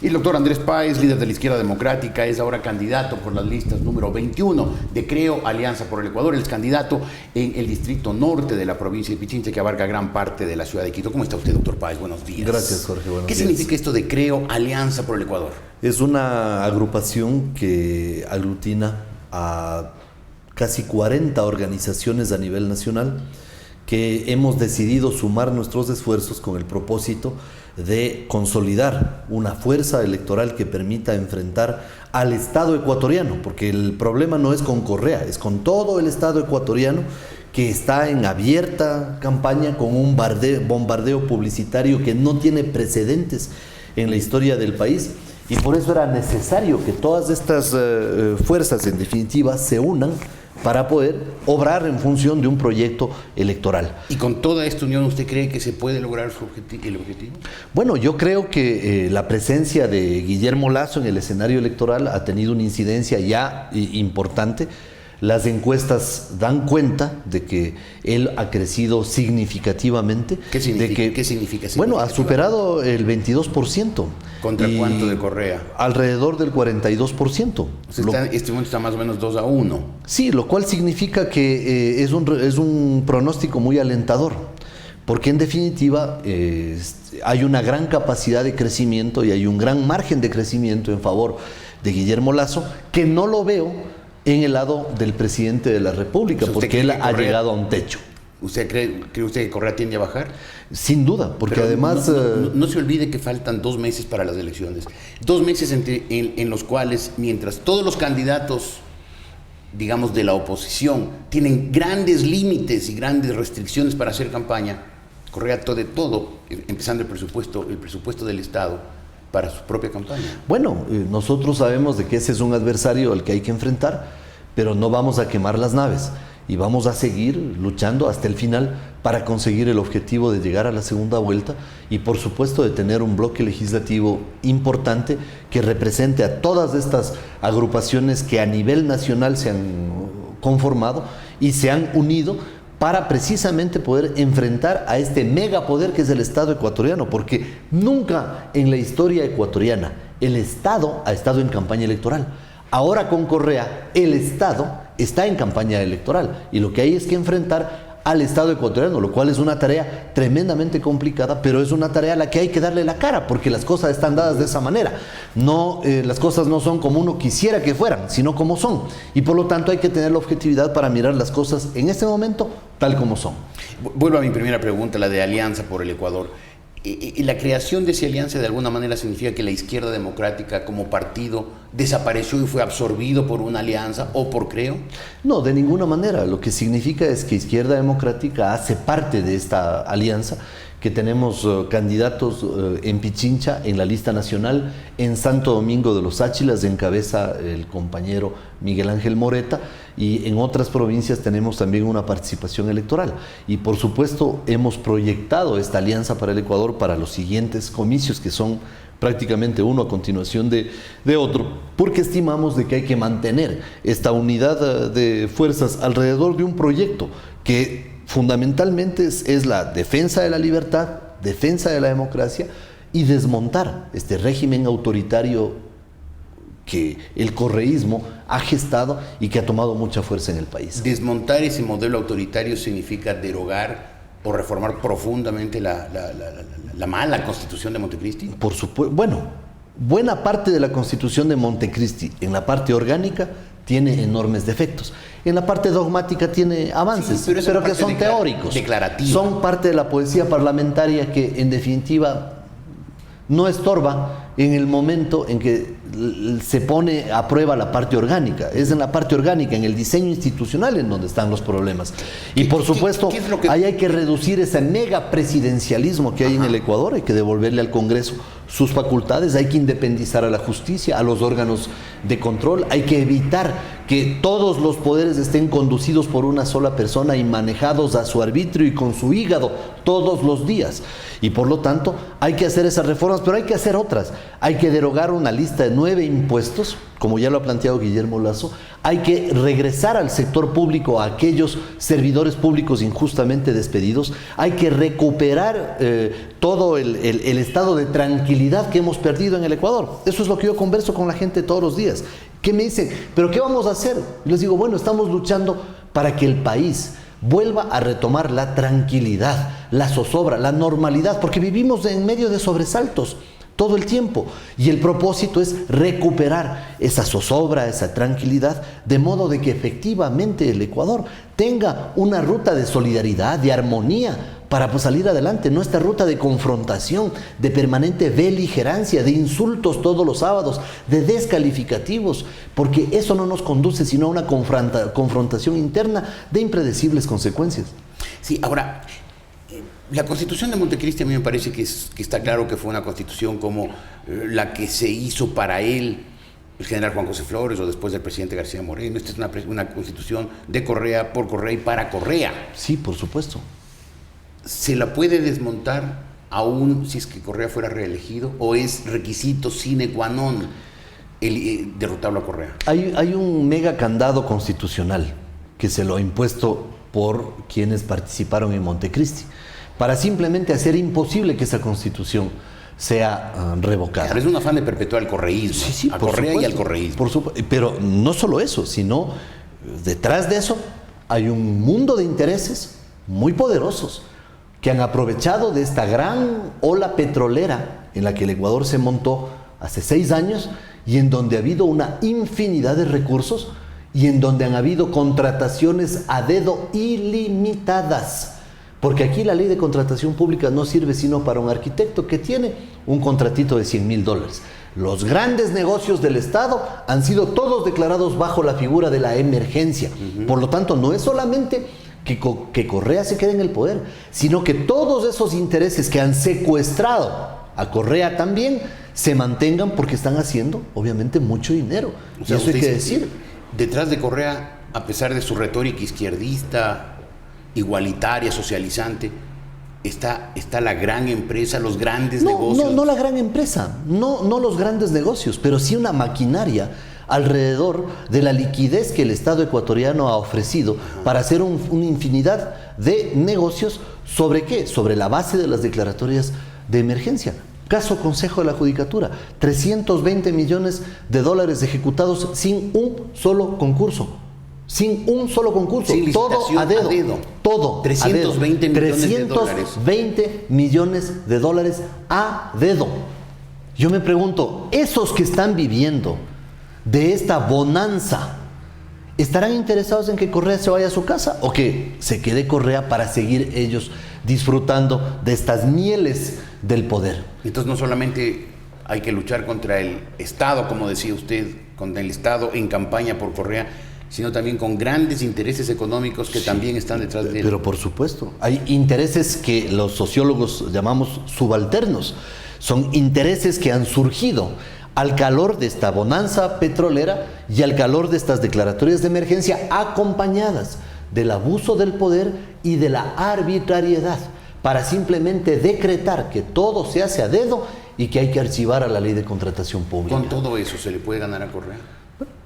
Y el doctor Andrés Páez, líder de la Izquierda Democrática, es ahora candidato por las listas número 21 de Creo Alianza por el Ecuador. Él es candidato en el distrito norte de la provincia de Pichincha, que abarca gran parte de la ciudad de Quito. ¿Cómo está usted, doctor Páez? Buenos días. Gracias, Jorge. Buenos días. ¿Qué significa esto de Creo Alianza por el Ecuador? Es una agrupación que aglutina a casi 40 organizaciones a nivel nacional que hemos decidido sumar nuestros esfuerzos con el propósito de consolidar una fuerza electoral que permita enfrentar al Estado ecuatoriano, porque el problema no es con Correa, es con todo el Estado ecuatoriano que está en abierta campaña con un bombardeo publicitario que no tiene precedentes en la historia del país, y por eso era necesario que todas estas fuerzas en definitiva se unan para poder obrar en función de un proyecto electoral. ¿Y con toda esta unión usted cree que se puede lograr el objetivo? Bueno, yo creo que la presencia de Guillermo Lasso en el escenario electoral ha tenido una incidencia ya importante. Las encuestas dan cuenta de que él ha crecido significativamente. ¿Qué significa? ¿Qué significa? Bueno, ha superado el 22%. ¿Contra cuánto de Correa? Alrededor del 42%. O sea, este momento está más o menos 2-1. Sí, lo cual significa que es un pronóstico muy alentador, porque en definitiva hay una gran capacidad de crecimiento y hay un gran margen de crecimiento en favor de Guillermo Lasso, que no lo veo en el lado del presidente de la República, porque él ha llegado a un techo. ¿Usted cree usted que Correa tiende a bajar? Sin duda, porque pero además... No se olvide que faltan 2 meses para las elecciones. 2 meses en los cuales, mientras todos los candidatos, digamos, de la oposición, tienen grandes límites y grandes restricciones para hacer campaña, Correa todo, empezando el presupuesto del Estado, para su propia campaña. Bueno, nosotros sabemos de que ese es un adversario al que hay que enfrentar, pero no vamos a quemar las naves y vamos a seguir luchando hasta el final para conseguir el objetivo de llegar a la segunda vuelta y por supuesto de tener un bloque legislativo importante que represente a todas estas agrupaciones que a nivel nacional se han conformado y se han unido para precisamente poder enfrentar a este megapoder que es el Estado ecuatoriano, porque nunca en la historia ecuatoriana el Estado ha estado en campaña electoral. Ahora con Correa el Estado está en campaña electoral y lo que hay es que enfrentar al Estado ecuatoriano, lo cual es una tarea tremendamente complicada, pero es una tarea a la que hay que darle la cara, porque las cosas están dadas de esa manera. No, las cosas no son como uno quisiera que fueran, sino como son. Y por lo tanto hay que tener la objetividad para mirar las cosas en este momento tal como son. Vuelvo a mi primera pregunta, la de Alianza por el Ecuador. ¿Y la creación de esa alianza de alguna manera significa que la Izquierda Democrática como partido desapareció y fue absorbido por una alianza o por Creo? No, de ninguna manera. Lo que significa es que Izquierda Democrática hace parte de esta alianza, que tenemos candidatos en Pichincha, en la lista nacional, en Santo Domingo de los Áchilas encabeza el compañero Miguel Ángel Moreta, y en otras provincias tenemos también una participación electoral. Y por supuesto hemos proyectado esta alianza para el Ecuador para los siguientes comicios, que son prácticamente uno a continuación de otro, porque estimamos de que hay que mantener esta unidad de fuerzas alrededor de un proyecto que fundamentalmente es la defensa de la libertad, defensa de la democracia y desmontar este régimen autoritario que el correísmo ha gestado y que ha tomado mucha fuerza en el país. Desmontar ese modelo autoritario significa derogar o reformar profundamente la mala Constitución de Montecristi. Por supuesto, bueno, buena parte de la Constitución de Montecristi en la parte orgánica tiene enormes defectos. En la parte dogmática tiene avances, sí, pero que son teóricos. Declarativos. Son parte de la poesía parlamentaria que en definitiva no estorba en el momento en que se pone a prueba la parte orgánica. Es en la parte orgánica, en el diseño institucional, en donde están los problemas. Y por supuesto, ahí hay que reducir ese mega presidencialismo que hay en el Ecuador, hay que devolverle al Congreso sus facultades, hay que independizar a la justicia, a los órganos de control, hay que evitar que todos los poderes estén conducidos por una sola persona y manejados a su arbitrio y con su hígado todos los días. Y por lo tanto hay que hacer esas reformas, pero hay que hacer otras. Hay que derogar una lista de 9 impuestos, como ya lo ha planteado Guillermo Lasso. Hay que regresar al sector público a aquellos servidores públicos injustamente despedidos. Hay que recuperar todo el estado de tranquilidad que hemos perdido en el Ecuador. Eso es lo que yo converso con la gente todos los días. ¿Qué me dicen? ¿Pero qué vamos a hacer? Y les digo, bueno, estamos luchando para que el país vuelva a retomar la tranquilidad, la zozobra, la normalidad, porque vivimos en medio de sobresaltos todo el tiempo, y el propósito es recuperar esa zozobra, esa tranquilidad, de modo de que efectivamente el Ecuador tenga una ruta de solidaridad, de armonía, para pues salir adelante, no esta ruta de confrontación, de permanente beligerancia, de insultos todos los sábados, de descalificativos, porque eso no nos conduce sino a una confrontación interna de impredecibles consecuencias. Sí, ahora, la Constitución de Montecristi a mí me parece que está claro que fue una Constitución como la que se hizo para él el general Juan José Flores o después del presidente García Moreno. Esta es una Constitución de Correa, por Correa y para Correa. Sí, por supuesto. ¿Se la puede desmontar aún si es que Correa fuera reelegido o es requisito sine qua non derrotarlo a Correa? Hay un mega candado constitucional que se lo ha impuesto por quienes participaron en Montecristi, para simplemente hacer imposible que esa Constitución sea revocada. Pero es un afán de perpetuar el correísmo, sí, a Correa supuesto, y al correísmo. Pero no solo eso, sino detrás de eso hay un mundo de intereses muy poderosos que han aprovechado de esta gran ola petrolera en la que el Ecuador se montó hace 6 años y en donde ha habido una infinidad de recursos y en donde han habido contrataciones a dedo ilimitadas. Porque aquí la ley de contratación pública no sirve sino para un arquitecto que tiene un contratito de $100,000. Los grandes negocios del Estado han sido todos declarados bajo la figura de la emergencia. Por lo tanto, no es solamente que Correa se quede en el poder, sino que todos esos intereses que han secuestrado a Correa también se mantengan, porque están haciendo, obviamente, mucho dinero. O sea, y eso hay que decir. Detrás de Correa, a pesar de su retórica izquierdista, igualitaria, socializante, está la gran empresa, los grandes negocios. No la gran empresa, no los grandes negocios, pero sí una maquinaria alrededor de la liquidez que el Estado ecuatoriano ha ofrecido para hacer una infinidad de negocios. ¿Sobre qué? Sobre la base de las declaratorias de emergencia. Caso Consejo de la Judicatura, $320 millones ejecutados sin un solo concurso. Sin un solo concurso, sin todo a dedo. Todo 320 millones de dólares a dedo. Yo me pregunto, esos que están viviendo de esta bonanza, ¿estarán interesados en que Correa se vaya a su casa o que se quede Correa para seguir ellos disfrutando de estas mieles del poder? Entonces no solamente hay que luchar contra el Estado, como decía usted, contra el Estado en campaña por Correa, sino también con grandes intereses económicos que también están detrás de él. Pero por supuesto, hay intereses que los sociólogos llamamos subalternos. Son intereses que han surgido al calor de esta bonanza petrolera y al calor de estas declaratorias de emergencia, acompañadas del abuso del poder y de la arbitrariedad, para simplemente decretar que todo se hace a dedo y que hay que archivar a la ley de contratación pública. ¿Con todo eso se le puede ganar a Correa?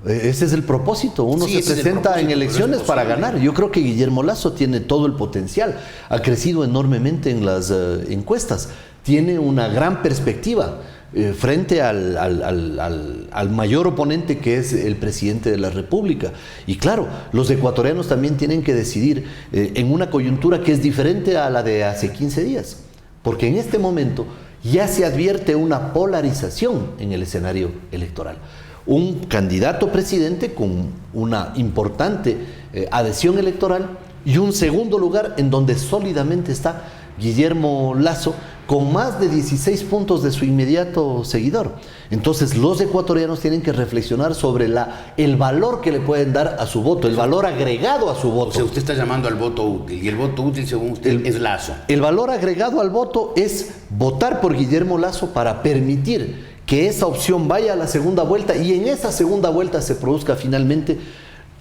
Ese es el propósito. Uno se presenta en elecciones para ganar. Yo creo que Guillermo Lasso tiene todo el potencial. Ha crecido enormemente en las encuestas. Tiene una gran perspectiva frente al mayor oponente, que es el presidente de la República. Y claro, los ecuatorianos también tienen que decidir en una coyuntura que es diferente a la de hace 15 días. Porque en este momento ya se advierte una polarización en el escenario electoral. Un candidato presidente con una importante adhesión electoral y un segundo lugar en donde sólidamente está Guillermo Lasso, con más de 16 puntos de su inmediato seguidor. Entonces los ecuatorianos tienen que reflexionar sobre el valor que le pueden dar a su voto, el valor agregado a su voto. O sea, usted está llamando al voto útil, y el voto útil, según usted, es Lasso. El valor agregado al voto es votar por Guillermo Lasso para permitir que esa opción vaya a la segunda vuelta y en esa segunda vuelta se produzca finalmente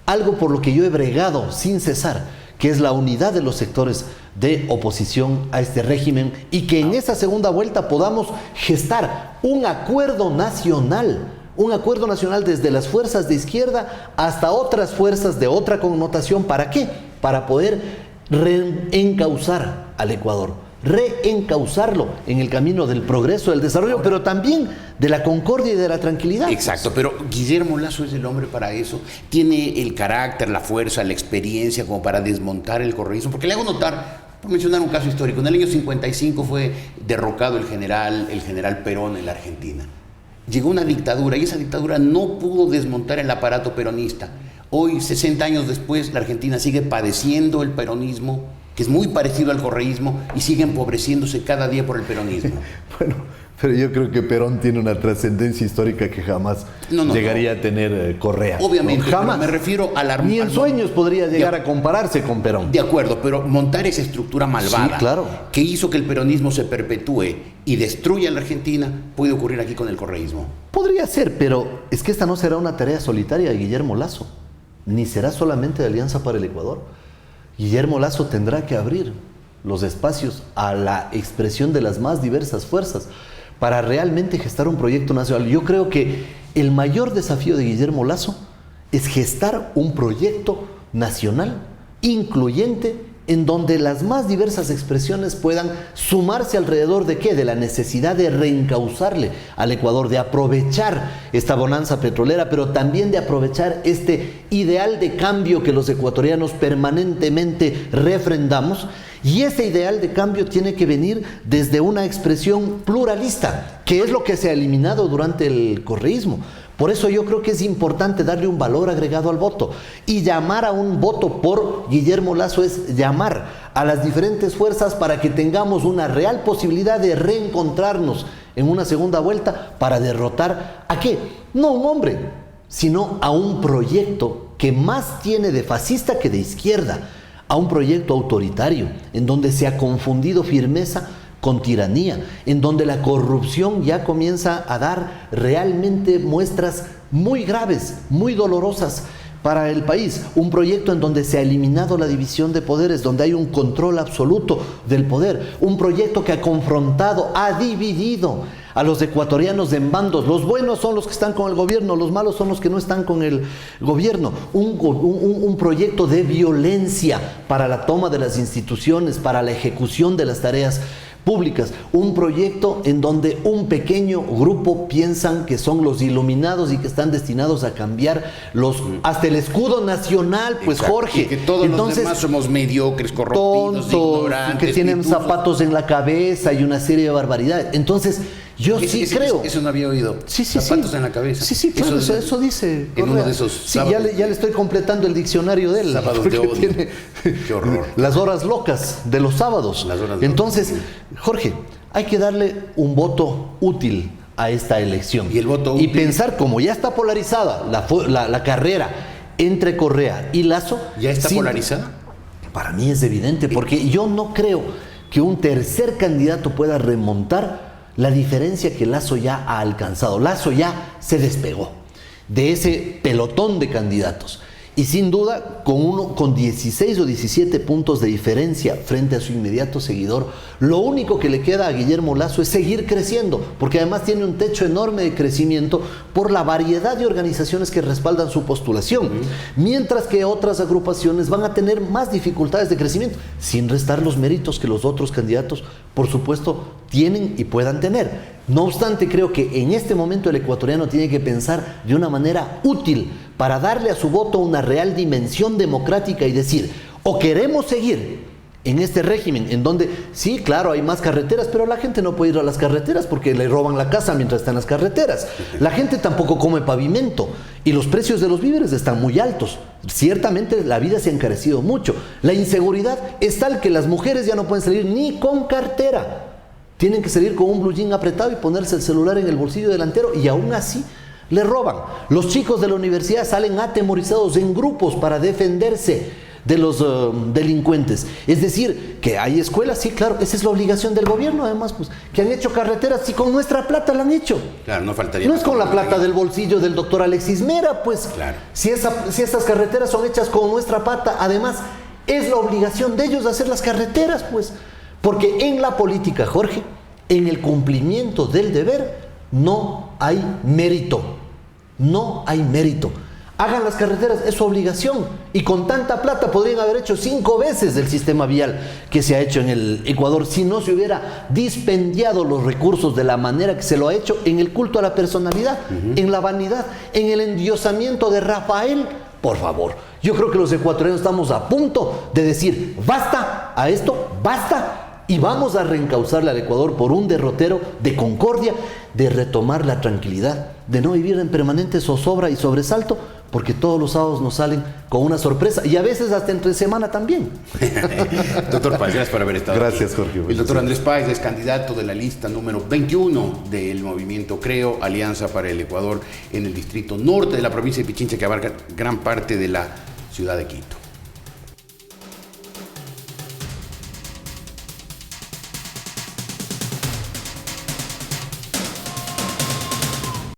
algo por lo que yo he bregado sin cesar, que es la unidad de los sectores de oposición a este régimen, y que en esa segunda vuelta podamos gestar un acuerdo nacional Un acuerdo nacional desde las fuerzas de izquierda hasta otras fuerzas de otra connotación. ¿Para qué? Para poder reencauzar al Ecuador, reencauzarlo en el camino del progreso, del desarrollo, pero también de la concordia y de la tranquilidad. Exacto, pero Guillermo Lasso es el hombre para eso. Tiene el carácter, la fuerza, la experiencia como para desmontar el correísmo. Porque le hago notar, por mencionar un caso histórico, en el año 55 fue derrocado el general Perón en la Argentina. Llegó una dictadura y esa dictadura no pudo desmontar el aparato peronista. Hoy, 60 años después, la Argentina sigue padeciendo el peronismo, que es muy parecido al correísmo, y sigue empobreciéndose cada día por el peronismo. Bueno, pero yo creo que Perón tiene una trascendencia histórica que jamás llegaría a tener Correa. Obviamente, no, jamás. Me refiero a la... Ni en sueños podría llegar a compararse con Perón. De acuerdo, pero montar esa estructura malvada, sí, claro, que hizo que el peronismo se perpetúe y destruya a la Argentina, puede ocurrir aquí con el correísmo. Podría ser, pero es que esta no será una tarea solitaria de Guillermo Lasso, ni será solamente de Alianza para el Ecuador. Guillermo Lasso tendrá que abrir los espacios a la expresión de las más diversas fuerzas para realmente gestar un proyecto nacional. Yo creo que el mayor desafío de Guillermo Lasso es gestar un proyecto nacional incluyente en donde las más diversas expresiones puedan sumarse alrededor de ¿qué? De la necesidad de reencauzarle al Ecuador, de aprovechar esta bonanza petrolera, pero también de aprovechar este ideal de cambio que los ecuatorianos permanentemente refrendamos. Y ese ideal de cambio tiene que venir desde una expresión pluralista, que es lo que se ha eliminado durante el correísmo. Por eso yo creo que es importante darle un valor agregado al voto. Y llamar a un voto por Guillermo Lasso es llamar a las diferentes fuerzas para que tengamos una real posibilidad de reencontrarnos en una segunda vuelta para derrotar ¿a qué? No a un hombre, sino a un proyecto que más tiene de fascista que de izquierda, a un proyecto autoritario, en donde se ha confundido firmeza con tiranía, en donde la corrupción ya comienza a dar realmente muestras muy graves, muy dolorosas para el país. Un proyecto en donde se ha eliminado la división de poderes, donde hay un control absoluto del poder. Un proyecto que ha confrontado, ha dividido a los ecuatorianos en bandos. Los buenos son los que están con el gobierno, los malos son los que no están con el gobierno. Un proyecto de violencia para la toma de las instituciones, para la ejecución de las tareas públicas, un proyecto en donde un pequeño grupo piensan que son los iluminados y que están destinados a cambiar hasta el escudo nacional, pues. Exacto. Jorge, y que todos los demás somos mediocres, corrompidos, tontos, ignorantes, que tienen pitufos, zapatos en la cabeza y una serie de barbaridades. Entonces yo sí creo. Eso no había oído. Sí, zapatos en la cabeza. Sí, claro, eso dice. En uno de esos sí, ya le estoy completando el diccionario de él. Sábados de odio. Tiene qué horror. Las horas locas de los sábados. Entonces, Jorge, hay que darle un voto útil a esta elección. Y el voto útil. Y pensar, como ya está polarizada la carrera entre Correa y Lasso. ¿Ya está polarizada? Para mí es evidente, porque yo no creo que un tercer candidato pueda remontar la diferencia que Lasso ya ha alcanzado. Lasso ya se despegó de ese pelotón de candidatos. Y sin duda, con 16 o 17 puntos de diferencia frente a su inmediato seguidor, lo único que le queda a Guillermo Lasso es seguir creciendo, porque además tiene un techo enorme de crecimiento por la variedad de organizaciones que respaldan su postulación, mientras que otras agrupaciones van a tener más dificultades de crecimiento, sin restar los méritos que los otros candidatos, por supuesto, tienen y puedan tener. No obstante, creo que en este momento el ecuatoriano tiene que pensar de una manera útil para darle a su voto una real dimensión democrática y decir, o queremos seguir en este régimen en donde, sí, claro, hay más carreteras, pero la gente no puede ir a las carreteras porque le roban la casa mientras está en las carreteras. La gente tampoco come pavimento y los precios de los víveres están muy altos. Ciertamente la vida se ha encarecido mucho. La inseguridad es tal que las mujeres ya no pueden salir ni con cartera. Tienen que salir con un blue jean apretado y ponerse el celular en el bolsillo delantero y aún así le roban. Los chicos de la universidad salen atemorizados en grupos para defenderse de los delincuentes. Es decir, que hay escuelas, sí, claro, esa es la obligación del gobierno, además, pues, que han hecho carreteras, sí, con nuestra plata la han hecho. Claro, no faltaría. No es con la plata del bolsillo del doctor Alexis Mera, pues. Claro. Si estas carreteras son hechas con nuestra plata, además, es la obligación de ellos de hacer las carreteras, pues. Porque en la política, Jorge, en el cumplimiento del deber, no hay mérito. No hay mérito. Hagan las carreteras, es su obligación. Y con tanta plata podrían haber hecho 5 veces el sistema vial que se ha hecho en el Ecuador si no se hubiera dispendiado los recursos de la manera que se lo ha hecho en el culto a la personalidad, en la vanidad, en el endiosamiento de Rafael. Por favor, yo creo que los ecuatorianos estamos a punto de decir basta a esto, basta. Y vamos a reencauzarle al Ecuador por un derrotero de concordia, de retomar la tranquilidad, de no vivir en permanente zozobra y sobresalto, porque todos los sábados nos salen con una sorpresa y a veces hasta entre semana también. Doctor Páez, gracias por haber estado Gracias, aquí. Jorge. El doctor Andrés Páez es candidato de la lista número 21 del movimiento Creo, Alianza para el Ecuador, en el distrito norte de la provincia de Pichincha, que abarca gran parte de la ciudad de Quito.